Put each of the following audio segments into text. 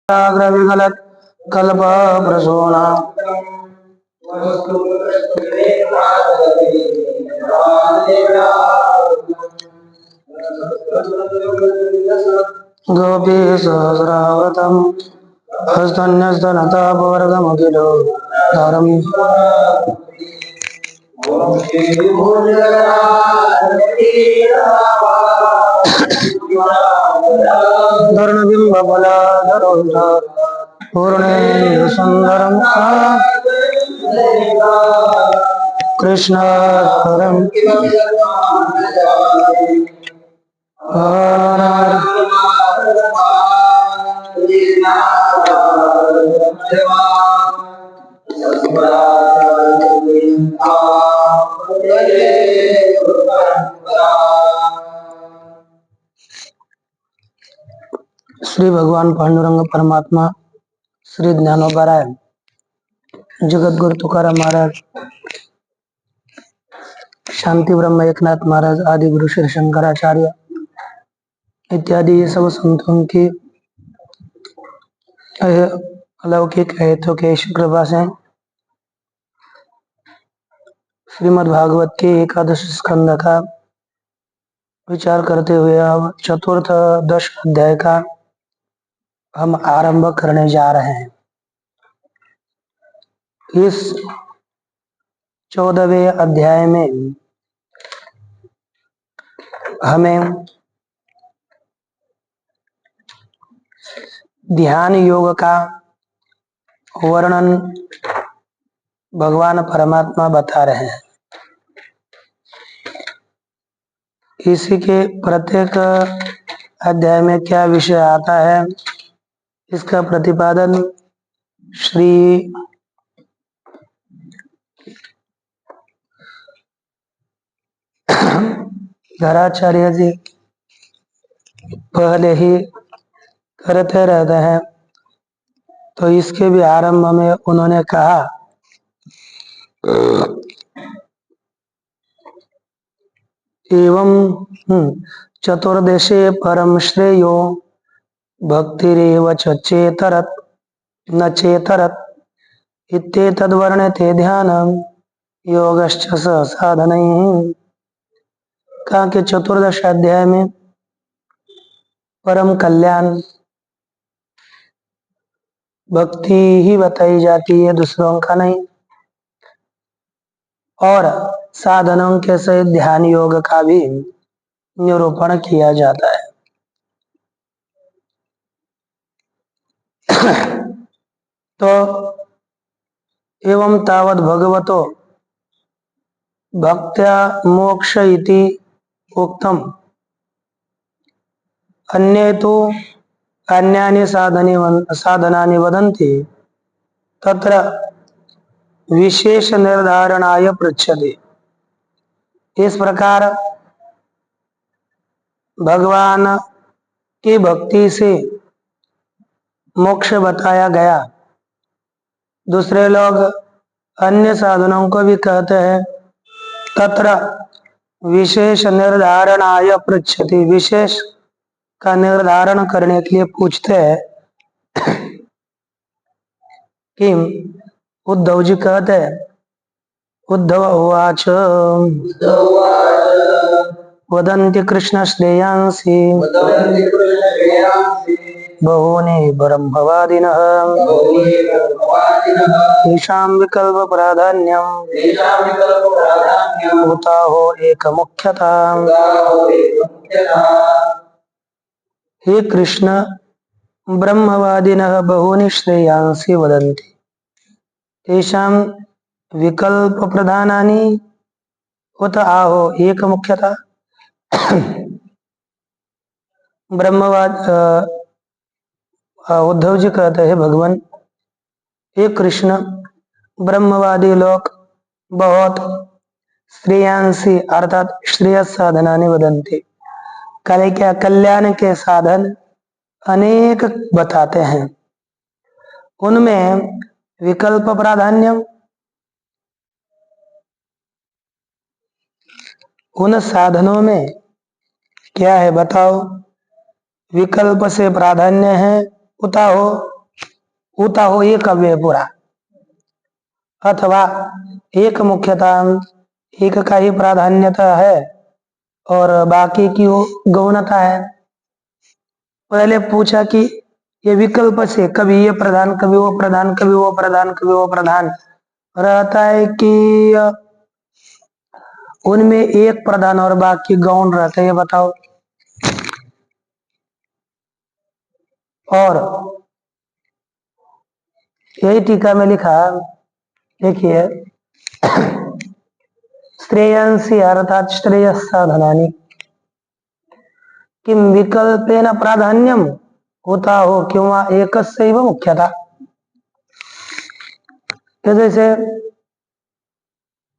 विगलत कल्प प्रसूना गोपी सहस्रावृतम हस्तन्यस्तनतापवर्गमखिलो धरम धरणबिम्बफलाधरोद्धर पूर्णेन्दु सुन्दरं कृष्णात्परं श्री भगवान पांडुरंग परमात्मा, श्री ज्ञानोबराय, जगत गुरु तुकाराम महाराज, शांति ब्रह्म एकनाथ महाराज, आदि गुरु श्री शंकराचार्य इत्यादि ये सब संतों की अलौकिक हेतु के कृपा से श्रीमद् भागवत के एकादश स्कंद का विचार करते हुए अब चतुर्थ दश अध्याय का हम आरंभ करने जा रहे हैं। इस 14वें अध्याय में हमें ध्यान योग का वर्णन भगवान परमात्मा बता रहे हैं। इसी के प्रत्येक अध्याय में क्या विषय आता है, इसका प्रतिपादन श्री धराचार्य जी पहले ही करते रहते हैं। तो इसके भी आरंभ में उन्होंने कहा एवं चतुर्दशे परम श्रेयो भक्तिरेव च चेतरत न चेतरत इत्येतद्वर्ण्यते ध्यानम योगश्च स साधनैः। कहा कि चतुर्दश अध्याय में परम कल्याण भक्ति ही बताई जाती है, दूसरों का नहीं, और साधनों के सहित ध्यान योग का भी निरूपण किया जाता है। तो एवं तावत् भगवतो भक्त्या मोक्ष इति उक्तम अन्ये तो अन्यानि साधनानि वदन्ति तत्र विशेष निर्धारणाय पृच्छते। इस प्रकार भगवान की भक्ति से मोक्ष बताया गया। दूसरे लोग अन्य साधनों को भी कहते हैं। तत्र विशेष निर्धारणाय पृच्छति, विशेष का निर्धारण करने के लिए पूछते हैं। कि उद्धव जी कहते हैं, उद्धव उवाच वदन्ति कृष्ण श्रेयांसि बहूनि ब्रह्मवादिनः तेषां विकल्प प्राधान्यम् उताहो एकमुख्यता। हे कृष्ण, ब्रह्मवादिनः बहूनि श्रेयांसि वदन्ति तेषां विकल्प प्रधानानि उत आहो एकमुख्यता। ब्रह्मवाद उद्धव जी कहते हैं, भगवान हे कृष्ण, ब्रह्मवादी लोग बहुत श्रेयांसी अर्थात श्रेयस साधनानि वदन्ति, कले क्या कल्याण के साधन अनेक बताते हैं। उनमें विकल्प प्राधान्यम, उन साधनों में क्या है बताओ। विकल्प से प्राधान्य है, उताहो होता हो एक अव्यय पूरा, अथवा एक मुख्यता, एक का ही प्राधान्यता है और बाकी की वो गौणता है। पहले पूछा कि ये विकल्प से कभी ये प्रधान, कभी वो प्रधान, कभी वो प्रधान, कभी वो प्रधान रहता है कि उनमें एक प्रधान और बाकी गौण रहते हैं, ये बताओ। और यही टीका में लिखा, देखिए, श्रेयांसी अर्थात श्रेयस साधनानि किम विकल्पेन प्राधान्यम होता हो किंवा एकस्यैव मुख्यता। तो जैसे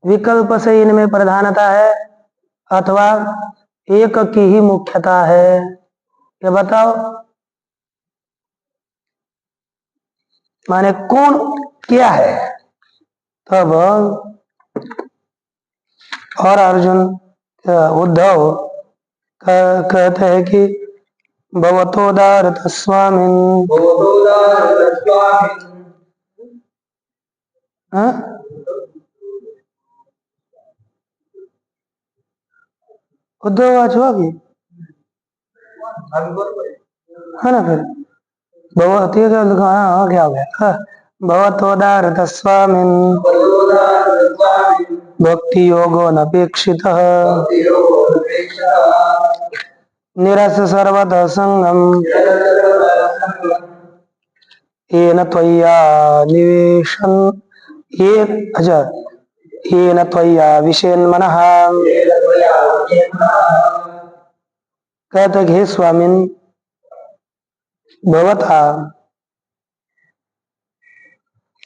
विकल्प से इनमें प्रधानता है अथवा एक की ही मुख्यता है, ये बताओ। माने कौन क्या है तब। और अर्जुन, उद्धव कहते हैं कि भवतोदारत स्वामिन्, हाँ? उद्धव आज हुआ कि है ना, फिर भगवत ये क्या लिखा, हाँ क्या हो गया, भवतोदारत स्वामिन् भक्ति योगो नपेक्षितः निरस सर्वतः संगम येन त्वय्या निवेशन, ये अच्छा, येन त्वय्या विषेन मनः। कहते हे स्वामिन, भवता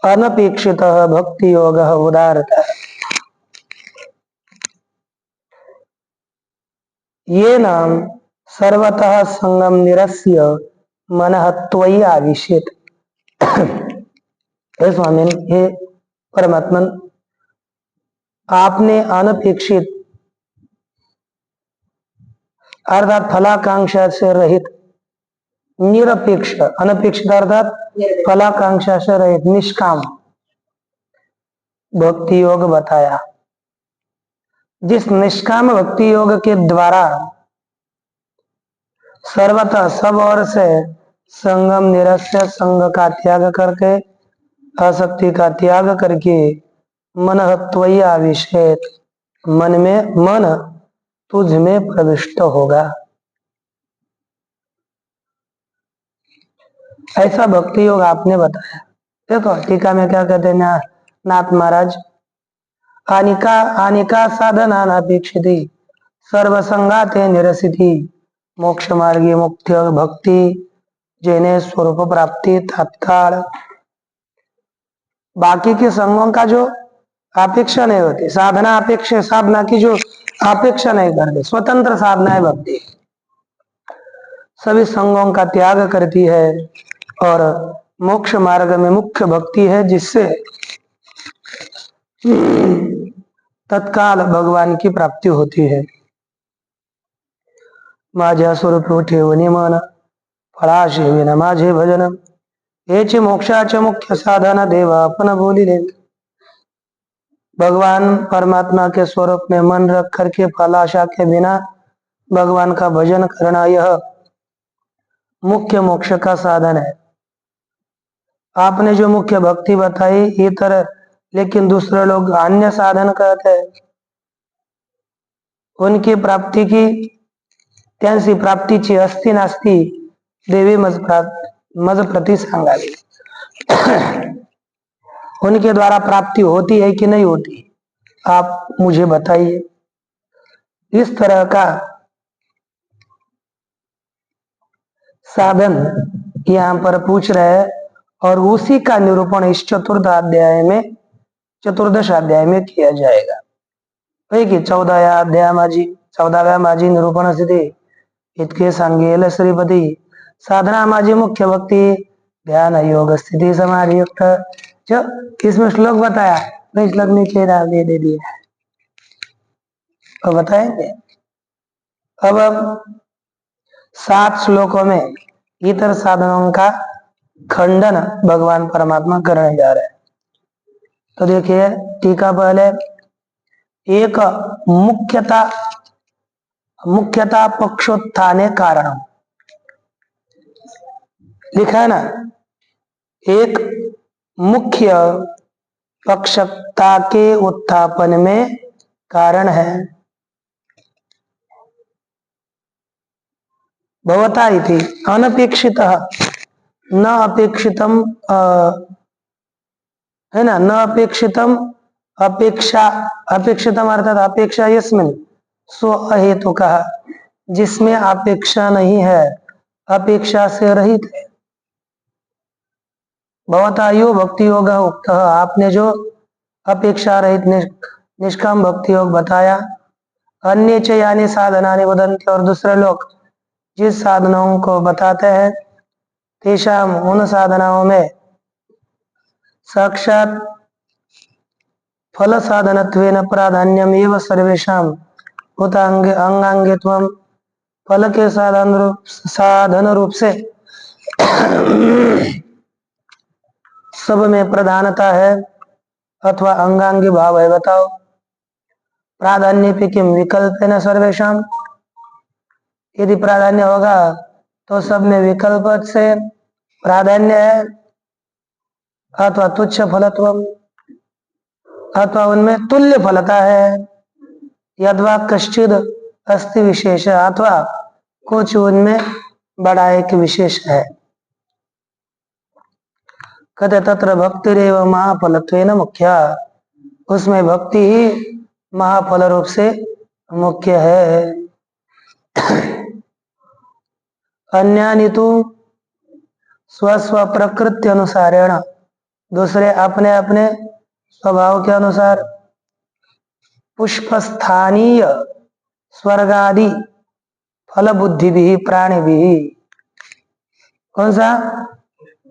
अनपेक्षितः भक्ति योगः उदारतः येन सर्वतः संगम निरस्य मनः त्वयि आविशेत। हे स्वामिन, हे परमात्मन, आपने अनपेक्षित अर्थात फलाकांक्षा से रहित, निरपेक्ष, अनपेक्षित अर्थात फलाकांक्षा से रहित निष्काम भक्ति योग बताया। जिस निष्काम भक्ति योग के द्वारा सर्वथा सब ओर से संगम निरस्य, संग का त्याग करके, आसक्ति का त्याग करके, मन त्वयि आविशेत, मन तुझ में प्रविष्ट होगा, ऐसा भक्ति योग आपने बताया। देखो टीका में क्या कहते हैं नाथ महाराज, आनिका आनिका साधना नापेक्षिति सर्वसंगाते निरसिति मोक्ष मार्गी मुक्ति भक्ति जैने स्वरूप प्राप्ति तत्काल। बाकी के संगों का जो अपेक्षा नहीं होती, साधना अपेक्षा, साधना की जो अपेक्षा नहीं करते, स्वतंत्र साधना है भक्ति, सभी संगों का त्याग करती है और मोक्ष मार्ग में मुख्य भक्ति है, जिससे तत्काल भगवान की प्राप्ति होती है। माझ्या स्वरूप ठेवणी मन फळाशी विना माझे भजन हेचे मोक्षाचे मुख्य साधन देवा अपन बोलिले। भगवान परमात्मा के स्वरूप में मन रख करके फलाशा के बिना भगवान का भजन करना, यह मुख्य मोक्ष का साधन है। आपने जो मुख्य भक्ति बताई ये तरह, लेकिन दूसरे लोग अन्य साधन कहते हैं, उनकी प्राप्ति की त्यांची प्राप्तीची असती नास्ती देवी मज प्रति सांगावी। उनके द्वारा प्राप्ति होती है कि नहीं होती, आप मुझे बताइए। इस तरह का साधन यहाँ पर पूछ रहे हैं और उसी का निरूपण इस चतुर्दश अध्याय में किया जाएगा। कि 14व्या अध्याय माझी 14व्या माझी निरूपण स्थिती इतके सांगेल श्रीपती साधना माझी मुख्य भक्ति ध्यान योग स्थिति समाधि युक्त। जो इसमें श्लोक बताया, नहीं श्लोक नीचे दे दिए तो बताएंगे। अब 7 श्लोकों में इतर साधनों का खंडन भगवान परमात्मा करने जा रहे हैं। तो देखिए टीका पहले, एक मुख्यता पक्षोत्थाने कारणम, लिखा है ना, एक मुख्य पक्षता के उत्थापन में कारण है। भवता इति अनपेक्षितः, न अपेक्षितम, है ना, न अपेक्षितम, अपेक्षितम अर्थात अपेक्षा यस्मिन सो अहेतुकः, जिसमें अपेक्षा नहीं है, अपेक्षा से रहित है। भवता यो भक्ति योग उक्त, आपने जो अपेक्षा रहित निष्काम भक्ति योग बताया। अन्य च यानी साधनानि वदन्ति, और दूसरे लोग जिस साधनाओं को बताते हैं, तेषाम उन साधनाओं में साक्षात फल साधनत्वेन प्राधान्यम एव सर्वेषाम उत अंगांगित्वम, फल के साधन रूप से सब में प्रधानता है अथवा अंगांगी भाव है। बताओ, प्राधान्य पे किम विकल्प है न सर्वेषाम, यदि प्राधान्य होगा तो सब में विकल्प से प्राधान्य है, अथवा तुच्छ फलत्वम, अथवा उनमें तुल्य फलता है, यद्वा कश्चिद अस्ति विशेष, अथवा कुछ उनमें बड़ा एक विशेष है। कहते तत्र भक्तिरेव महाफलत्वेन मुख्या, उसमें भक्ति ही महाफल रूप से मुख्य है। अन्यानि तु स्वस्व प्रकृति अनुसारेण, दूसरे अपने अपने स्वभाव के अनुसार, पुष्प स्थानीय स्वर्गादि फल बुद्धि भी प्राणी भी, कौन सा,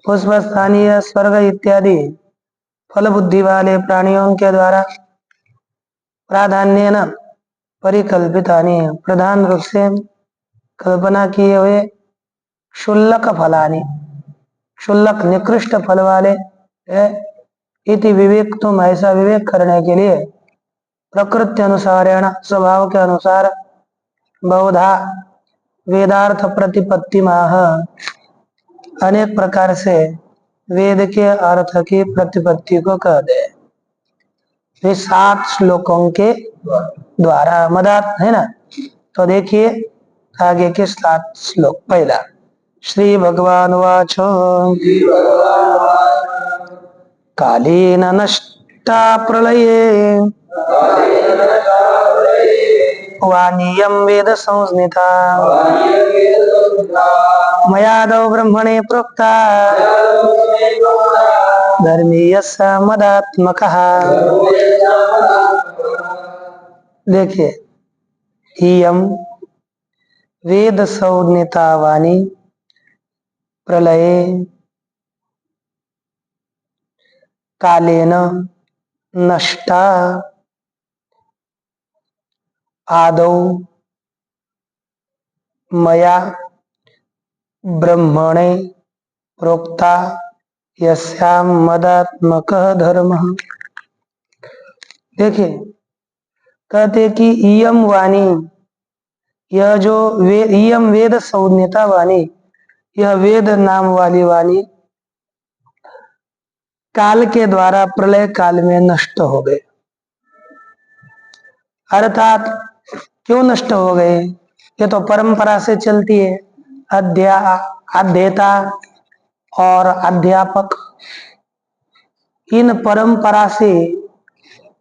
पुष्प स्थानीय स्वर्ग इत्यादि फल बुद्धि वाले प्राणियों के द्वारा प्राधान्येन परिकल्पितानि, प्रधान रूप से कल्पना किए हुए क्षुल्लक फलानि, क्षुल्लक निकृष्ट फल वाले है। इति विवेक, तुम ऐसा विवेक करने के लिए प्रकृति अनुसारेण, स्वभाव के अनुसार, बहुधा वेदार्थ प्रतिपत्ति माह, अनेक प्रकार से वेद के अर्थ की प्रतिपत्ति को कह दे। वे 7 श्लोकों के द्वारा मदात, है ना। तो देखिए आगे के 7 श्लोक। पहला, श्री भगवान वाच, कालेन नष्टा प्रलये वानियं वेद संस्निता, मयादौ ब्रह्मणे प्रोक्ता धर्मीयस्य मदात्मकः। देखिए, इयं वेद संज्ञिता वाणी प्रलये कालेन नष्टा आदौ मया ब्रह्मणे प्रोक्ता यस्याम मदात्मकः धर्मः। देखिए, कहते कि इयम वाणी, यह जो इयम वेद संज्ञिता वाणी, यह वेद नाम वाली वाणी काल के द्वारा प्रलय काल में नष्ट हो गए। अर्थात क्यों नष्ट हो गए? ये तो परंपरा से चलती है, अध्येता और अध्यापक, इन परंपरा से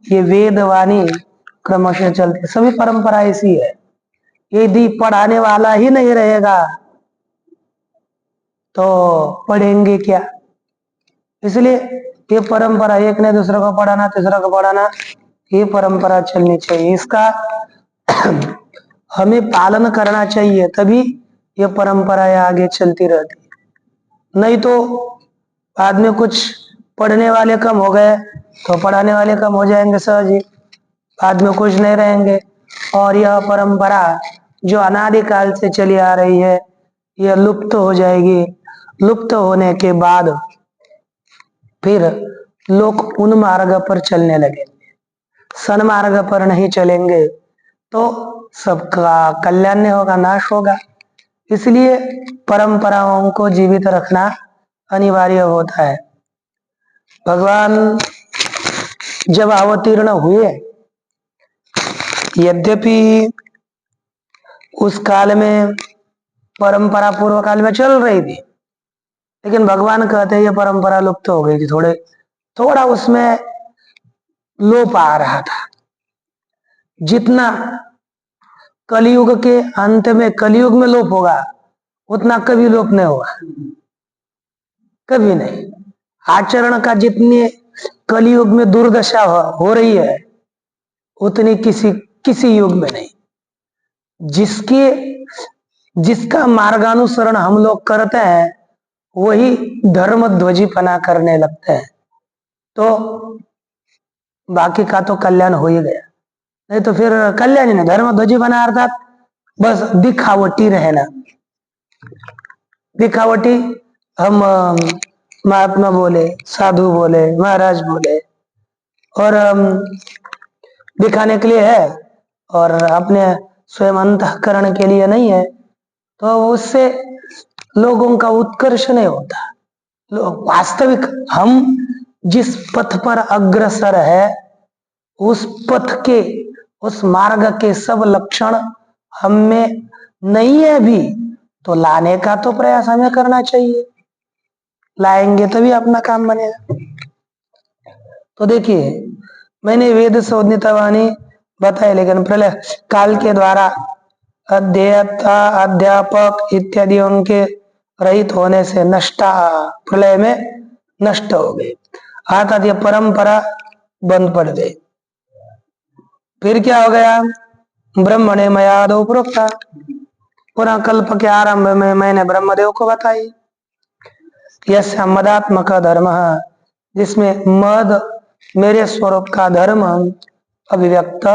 ये वेदवाणी क्रमशः चलती, सभी परंपरा ऐसी है। यदि पढ़ाने वाला ही नहीं रहेगा तो पढ़ेंगे क्या? इसलिए ये परंपरा, एक ने दूसरे को पढ़ाना, तीसरा को पढ़ाना, ये परंपरा चलनी चाहिए। इसका हमें पालन करना चाहिए, तभी ये परंपराएं आगे चलती रहती। नहीं तो बाद में कुछ पढ़ने वाले कम हो गए तो पढ़ाने वाले कम हो जाएंगे सहज ही, बाद में कुछ नहीं रहेंगे। और यह परंपरा जो अनादिकाल से चली आ रही है, यह लुप्त हो जाएगी। लुप्त होने के बाद फिर लोग उन मार्ग पर चलने लगे। सन्मार्ग पर नहीं चलेंगे तो सबका कल्याण नहीं होगा, नाश होगा। इसलिए परंपराओं को जीवित रखना अनिवार्य होता है। भगवान जब अवतीर्ण हुए, यद्यपि उस काल में परंपरा पूर्व काल में चल रही थी, लेकिन भगवान कहते हैं ये परंपरा लुप्त हो गई थी, थोड़ा उसमें लोप आ रहा था। जितना कलयुग के अंत में कलयुग में लोप होगा, उतना कभी लोप नहीं होगा, कभी नहीं। आचरण का जितनी कलयुग में दुर्दशा हो रही है, उतनी किसी युग में नहीं। जिसका मार्गानुसरण हम लोग करते हैं, वही धर्म ध्वजीपना करने लगते हैं, तो बाकी का तो कल्याण हो ही गया। नहीं तो फिर कल्याण ही नहीं। धर्म ध्वजीपना अर्थात बस दिखावटी रहना। दिखावटी हम महात्मा बोले, साधु बोले, महाराज बोले, और दिखाने के लिए है और अपने स्वयं अंतःकरण के लिए नहीं है, तो उससे लोगों का उत्कर्ष नहीं होता। लोग वास्तविक हम जिस पथ पर अग्रसर है, उस पथ के, उस मार्ग के सब लक्षण हम में नहीं है भी, तो लाने का तो प्रयास हमें करना चाहिए। लाएंगे तभी अपना काम बनेगा। तो देखिए, मैंने वेद शोधनितवाणी बताए, लेकिन प्रलय काल के द्वारा अध्येता, अध्यापक इत्यादि उनके रहित होने से नष्टा, प्रलय में नष्ट हो गए, अर्थात ये परंपरा बंद पड़ गई। फिर क्या हो गया? ब्रह्मणे मयादो प्रोक्ता, पुनः कल्प के आरंभ में मैंने ब्रह्मदेव को बताई। यस्य मदात्मक धर्म, जिसमें मद मेरे स्वरूप का धर्म अभिव्यक्त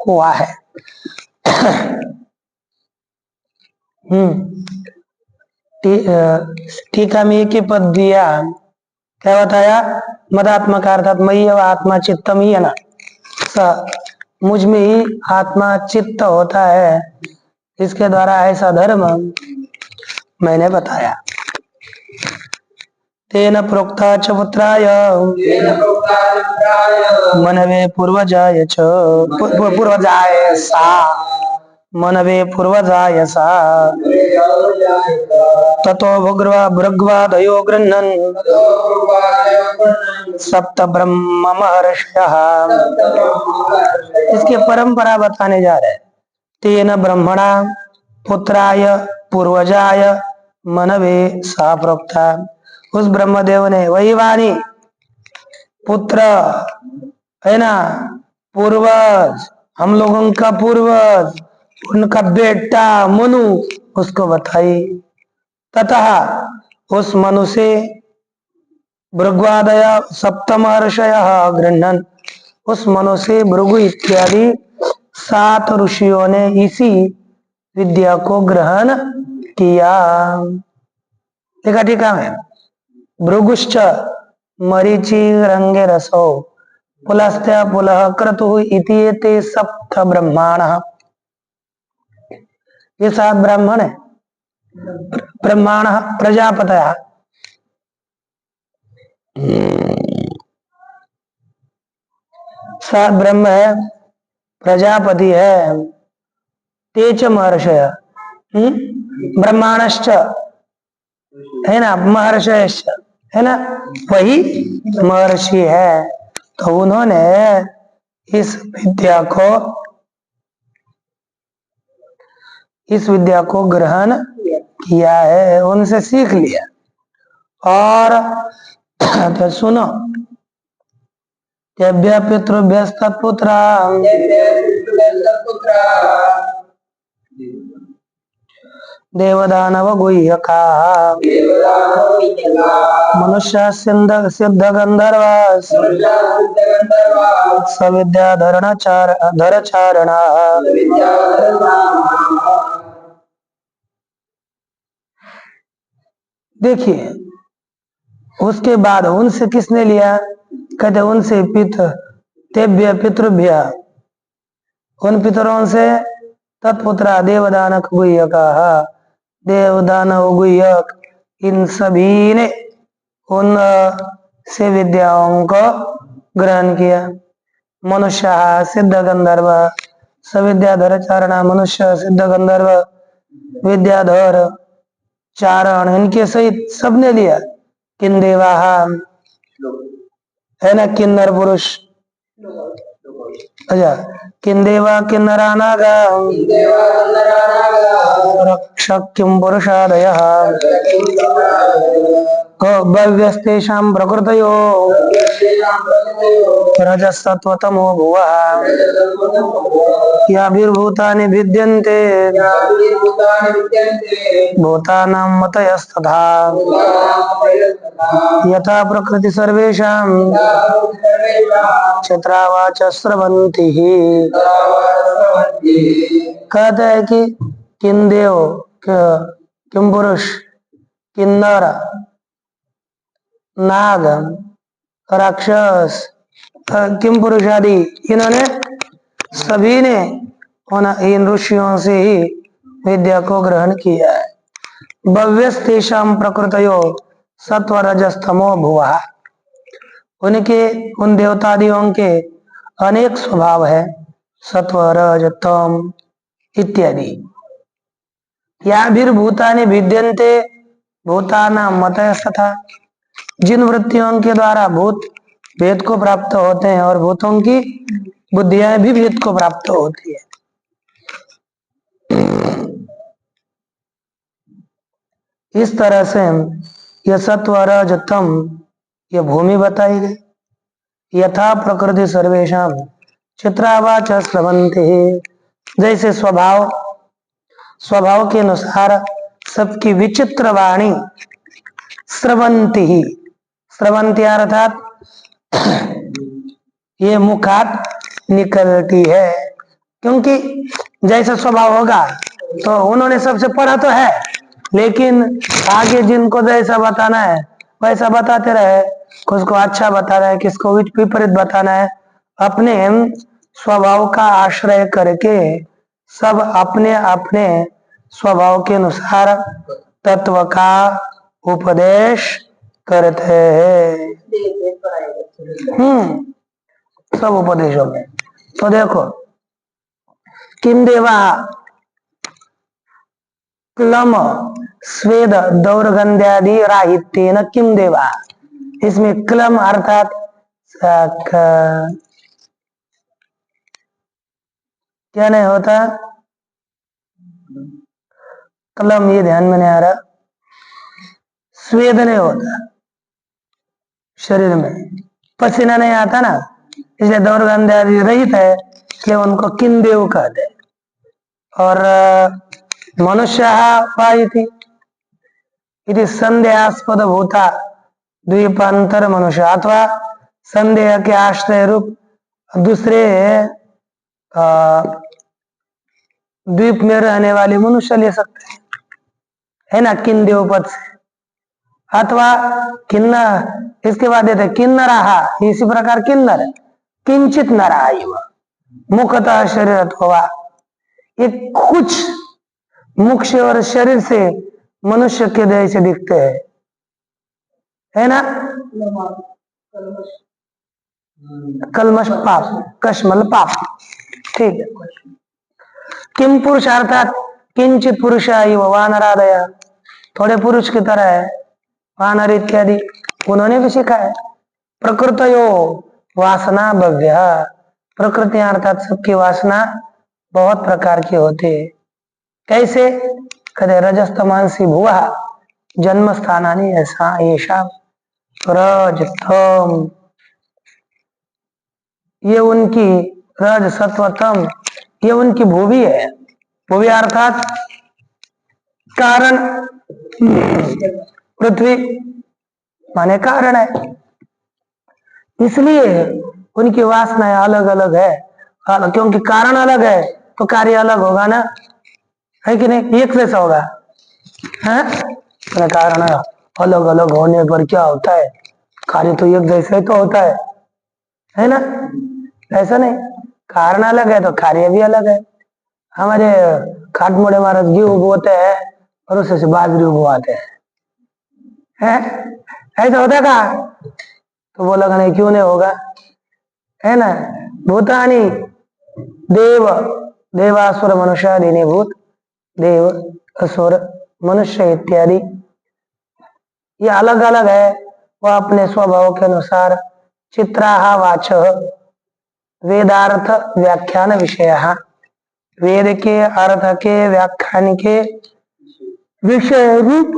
हुआ है। टीका में एक ही पद दिया, क्या बताया? मदात्मक अर्थात मई आत्मा चित्तम ही है ना, मुझ में ही आत्मा चित्त होता है, इसके द्वारा ऐसा धर्म मैंने बताया। तेन प्रोक्ता च पुत्राय मनवे पूर्वजाय च पूर्वजाय सा, मनवे पूर्वजाय सा, ततो भृग्वादयो गृह्णन् सप्त ब्रह्म महर्षयः। इसकी परंपरा बताने जा रहे हैं। तेन ब्रह्मणा पुत्राय पूर्वजाय मनवे सा प्रोक्ता, उस ब्रह्मदेव ने, वही वाणी, पुत्र है ना, पूर्वज, हम लोगों का पूर्वज, उनका बेटा मनु, उसको बताई। तथा उस मनु से भृग्वादय सप्तमहर्षय गृह्णन्, उस मनु से भृगु इत्यादि 7 ऋषियों ने इसी विद्या को ग्रहण किया। देखा टीका में, भृगुश्च मरीचि रंगे रसो पुलस्त्य पुलः क्रतुः इति एते सप्त ब्रह्माणः। ये 7 ब्राह्मण है। ब्रह्माणः प्रजापतयः, 7 ब्रह्म है, प्रजापति है। तेच महर्षय, ब्रह्माणश्च है ना, महर्षयश्च है ना, वही महर्षि है। तो उन्होंने इस विद्या को ग्रहण किया है, उनसे सीख लिया। और तो सुनो, तेभ्य पितृभ्यस्तत्पुत्रा देवदानव गुह्यका मनुष्य सिद्ध गंधर्व सविद्याधरण चारण। देखिए, उसके बाद उनसे किसने लिया? कहते उनसे तेभ्य पितृभ्य, उन पितरों से तत्पुत्रा देवदानक गुह्यका, देवदानव गुह्यक, इन सभी ने उन से विद्याओं को ग्रहण किया। मनुष्य सिद्ध गंधर्व, सविद्याधर चारणा, मनुष्य सिद्ध गंधर्व विद्याधर चारण, इनके सहित सबने लिया। किन्देवा है ना, किन्नर पुरुष। अच्छा, किन्देवा किन्नरा नागा रक्षक किं पुरुषादयः भव्यस्तेषां प्रकृतयो रजसत्वतमो भुवः याभिर्भूतानि भिद्यन्ते भूतानां मतयस्तथा यथा प्रकृति सर्वेषां क्षेत्रावाच स्रवन्ति। कहते हैं कि किन्देव किम पुरुष, किन्नर, नाग, राक्षस, किम पुरुष आदि, इन्होंने सभी ने इन ऋषियों से ही विद्या को ग्रहण किया है। भव्यस्तेषां प्रकृतयो सत्व रजस्तमो भुवः, उनके उन देवतादियों के अनेक स्वभाव है, सत्व रज तम इत्यादि। याभिर्भूतानि भिद्यन्ते भूतानां मतयस्तथा, जिन वृत्तियों के द्वारा भूत भेद को प्राप्त होते हैं और भूतों की बुद्धियां भी भेद को प्राप्त होती है। इस तरह से यह सत्व रज तम, यह भूमि बताई गई। यथा प्रकृति सर्वेषां चित्रावाच स्रवन्ति, जैसे स्वभाव के अनुसार सबकी विचित्र वाणी स्रवंती ही, स्रवंती अर्थात ये मुखात निकलती है। क्योंकि जैसा स्वभाव होगा तो उन्होंने सबसे पढ़ा तो है, लेकिन आगे जिनको जैसा बताना है वैसा बताते रहे, किसको अच्छा बताना है, किसको विपरीत बताना है। अपने स्वभाव का आश्रय करके सब अपने अपने स्वभाव के अनुसार तत्व का उपदेश करते हैं। सब उपदेशों में तो देखो, किन्देवा क्लम स्वेद दौर्गंध्यादि राहित्येन किन्देवा, इसमें क्लम अर्थात क्या नहीं होता, क्लम ये ध्यान में नहीं आ रहा, स्वेद नहीं होता शरीर में, पसीना नहीं आता ना, इसलिए दौर्गंध आदि रहित है, इसलिए उनको किन्देव कहते हैं। और मनुष्य वायति इति संदेहास्पद भूता द्वीपांतर मनुष्य, अथवा संदेह के आश्रय रूप दूसरे द्वीप में रहने वाले मनुष्य ले सकते हैं, है ना, किन्देव पद से। अथवा किन्नर, इसके बाद देते किन्नराहा, इसी प्रकार किन्नर किंचित नराइव मुखतः शरीर होगा, ये कुछ मुख से और शरीर से मनुष्य के देह से दिखते हैं, है ना। कलमश पाप, कश्मल पाप, ठीक है। किम पुरुष अर्थात किंचित पुरुष वानरादया, थोड़े पुरुष की तरह है, वानर इत्यादि उन्होंने भी सीखा है। प्रकृतयो वासना भव्य, प्रकृति अर्थात सबकी वासना बहुत प्रकार की होती है। कैसे? कहते रजस्तमांसी भुवा जन्म स्थानानि ऐसा ऐसा, रज तम ये उनकी, रज सत्व तम ये उनकी भूमि है। भूमि अर्थात कारण, पृथ्वी माने कारण है, इसलिए उनकी वासनाएं अलग अलग है। क्योंकि कारण अलग है तो कार्य अलग होगा ना, है कि नहीं, एक जैसा होगा, है कारण अलग अलग होने पर क्या होता है, कार्य तो एक जैसा ही तो होता है ना? ऐसा नहीं, कारण अलग है तो कार्य भी अलग है। हमारे खाटमोड़े महाराज गेहूं बोते हैं और उससे से बाजरी उगवाते हैं, ऐसा होता है का? तो बोला नहीं, क्यों नहीं होगा, है ना? भूतानी देव देवासुर मनुष्यादि भूत, देव असुर मनुष्य इत्यादि, ये अलग अलग है। वह अपने स्वभाव के अनुसार चित्राहा वाच वेदार्थ व्याख्यान विषय, वेद के अर्थ के व्याख्यान के विषय रूप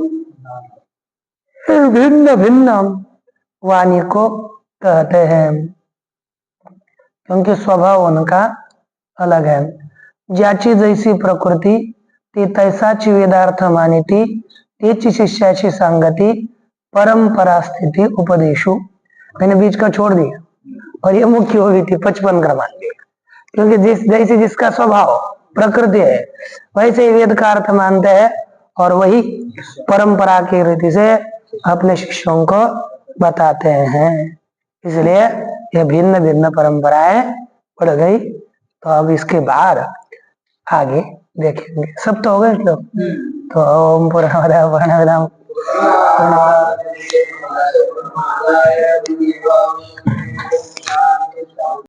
भिन्न भिन्न वाणी को कहते हैं, क्योंकि स्वभाव उनका अलग है। ज्याची जैसी प्रकृती ती तैसाची वेदार्थ मानिती, तेची शिष्याची सांगती परंपरा स्थिति उपदेशु। मैंने बीच का छोड़ दिया और ये मुख्य हो गई थी 55 क्रमांक, क्योंकि जैसे जिसका स्वभाव प्रकृति है वैसे ही वेद का अर्थ मानते हैं और वही परंपरा की रीति से अपने शिष्यों को बताते हैं। इसलिए ये भिन्न भिन्न परंपराएं बढ़ गई। तो अब इसके बाद आगे देखेंगे। सब तो हो गए श्लोक। तो ओम पूर्णमदः पूर्णमिदं